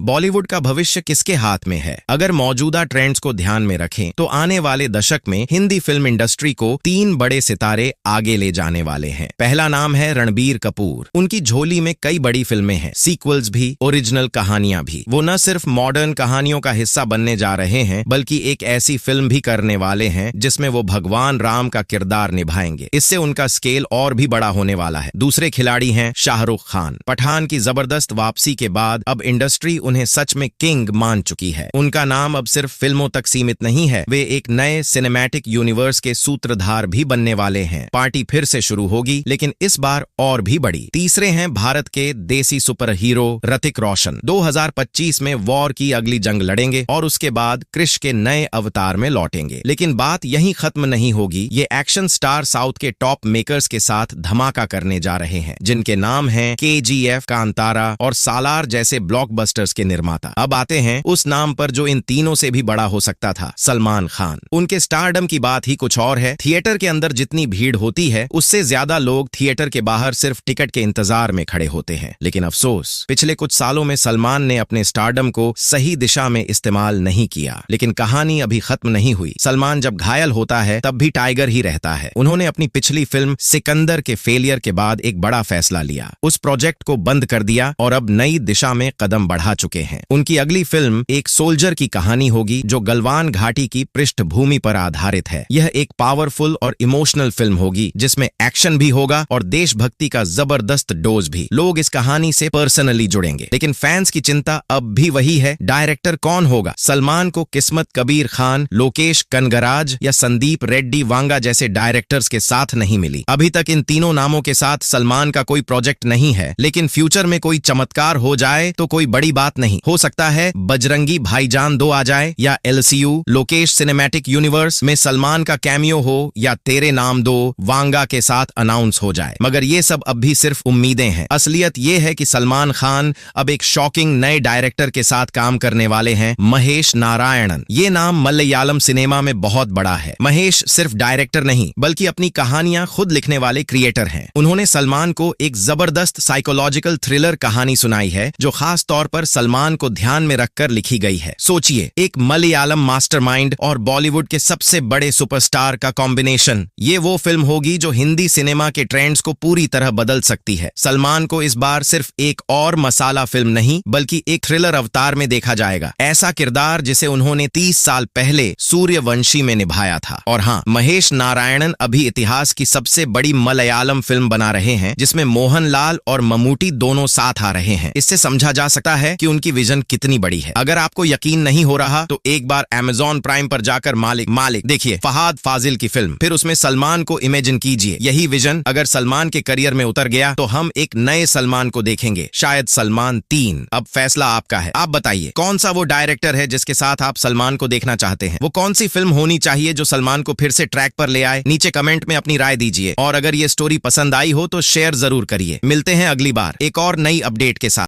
बॉलीवुड का भविष्य किसके हाथ में है? अगर मौजूदा ट्रेंड्स को ध्यान में रखें तो आने वाले दशक में हिंदी फिल्म इंडस्ट्री को 3 बड़े सितारे आगे ले जाने वाले हैं। पहला नाम है रणबीर कपूर। उनकी झोली में कई बड़ी फिल्में हैं, सीक्वल्स भी, ओरिजिनल कहानियां भी। वो न सिर्फ मॉडर्न कहानियों का हिस्सा बनने जा रहे हैं बल्कि एक ऐसी फिल्म भी करने वाले हैं जिसमें वो भगवान राम का किरदार निभाएंगे। इससे उनका स्केल और भी बड़ा होने वाला है। दूसरे खिलाड़ी हैं शाहरुख खान। पठान की जबरदस्त वापसी के बाद अब इंडस्ट्री उन्हें सच में किंग मान चुकी है। उनका नाम अब सिर्फ फिल्मों तक सीमित नहीं है, वे एक नए सिनेमैटिक यूनिवर्स के सूत्रधार भी बनने वाले हैं। पार्टी फिर से शुरू होगी, लेकिन इस बार और भी बड़ी। तीसरे हैं भारत के देसी सुपर हीरो ऋतिक रोशन। 2025 में वॉर की अगली जंग लड़ेंगे और उसके बाद क्रिश के नए अवतार में लौटेंगे। लेकिन बात यहीं खत्म नहीं होगी। ये एक्शन स्टार साउथ के टॉप मेकर्स के साथ धमाका करने जा रहे हैं, जिनके नाम हैं KGF, कांतारा और सालार जैसे ब्लॉकबस्टर्स के निर्माता। अब आते हैं उस नाम पर जो इन तीनों से भी बड़ा हो सकता था, सलमान खान। उनके स्टारडम की बात ही कुछ और है। थिएटर के अंदर जितनी भीड़ होती है उससे ज्यादा लोग थिएटर के बाहर सिर्फ टिकट के इंतजार में खड़े होते हैं। लेकिन अफसोस, पिछले कुछ सालों में सलमान ने अपने स्टारडम को सही दिशा में इस्तेमाल नहीं किया। लेकिन कहानी अभी खत्म नहीं हुई। सलमान जब घायल होता है तब भी टाइगर ही रहता है। उन्होंने अपनी पिछली फिल्म सिकंदर के फेलियर के बाद एक बड़ा फैसला लिया, उस प्रोजेक्ट को बंद कर दिया और अब नई दिशा में कदम बढ़ा चुके हैं। उनकी अगली फिल्म एक सोल्जर की कहानी होगी जो गलवान घाटी की पृष्ठभूमि पर आधारित है। यह एक पावरफुल और इमोशनल फिल्म होगी जिसमें एक्शन भी होगा और देशभक्ति का जबरदस्त डोज भी। लोग इस कहानी से पर्सनली जुड़ेंगे। लेकिन फैंस की चिंता अब भी वही है, डायरेक्टर कौन होगा? सलमान को किस्मत कबीर खान, लोकेश कनगराज या संदीप रेड्डी वांगा जैसे डायरेक्टर्स के साथ नहीं मिली। अभी तक इन तीनों नामों के साथ सलमान का कोई प्रोजेक्ट नहीं है, लेकिन फ्यूचर में कोई चमत्कार हो जाए तो कोई बड़ी बात नहीं। हो सकता है बजरंगी भाईजान 2 आ जाए, या LCU लोकेश सिनेमैटिक यूनिवर्स में सलमान का कैमियो हो, या तेरे नाम 2 वांगा के साथ अनाउंस हो जाए। मगर ये सब अब भी सिर्फ उम्मीदें हैं। असलियत ये है कि सलमान खान अब एक शॉकिंग नए डायरेक्टर के साथ काम करने वाले हैं, महेश नारायणन। ये नाम मलयालम सिनेमा में बहुत बड़ा है। महेश सिर्फ डायरेक्टर नहीं बल्कि अपनी कहानियां खुद लिखने वाले क्रिएटर हैं। उन्होंने सलमान को एक जबरदस्त साइकोलॉजिकल थ्रिलर कहानी सुनाई है जो खास तौर पर सलमान को ध्यान में रखकर लिखी गई है। सोचिए, एक मलयालम मास्टरमाइंड और बॉलीवुड के सबसे बड़े सुपरस्टार का कॉम्बिनेशन। ये वो फिल्म होगी जो हिंदी सिनेमा के ट्रेंड्स को पूरी तरह बदल सकती है। सलमान को इस बार सिर्फ एक और मसाला फिल्म नहीं बल्कि एक थ्रिलर अवतार में देखा जाएगा। ऐसा किरदार जिसे उन्होंने 30 साल पहले सूर्यवंशी में निभाया था। और हाँ, महेश नारायणन अभी इतिहास की सबसे बड़ी मलयालम फिल्म बना रहे हैं जिसमें मोहनलाल और ममूटी दोनों साथ आ रहे हैं। इससे समझा जा सकता है कि उनकी विजन कितनी बड़ी है। अगर आपको यकीन नहीं हो रहा तो एक बार Amazon प्राइम पर जाकर मालिक देखिए, फहाद फाजिल की फिल्म, फिर उसमें सलमान को इमेजिन कीजिए। यही विजन अगर सलमान के करियर में उतर गया तो हम एक नए सलमान को देखेंगे, शायद सलमान 3। अब फैसला आपका है। आप बताइए, कौन सा वो डायरेक्टर है जिसके साथ आप सलमान को देखना चाहते हैं? वो कौन सी फिल्म होनी चाहिए जो सलमान को फिर से ट्रैक पर ले आए? नीचे कमेंट में अपनी राय दीजिए और अगर ये स्टोरी पसंद आई हो तो शेयर जरूर करिए। मिलते हैं अगली बार एक और नई अपडेट के साथ।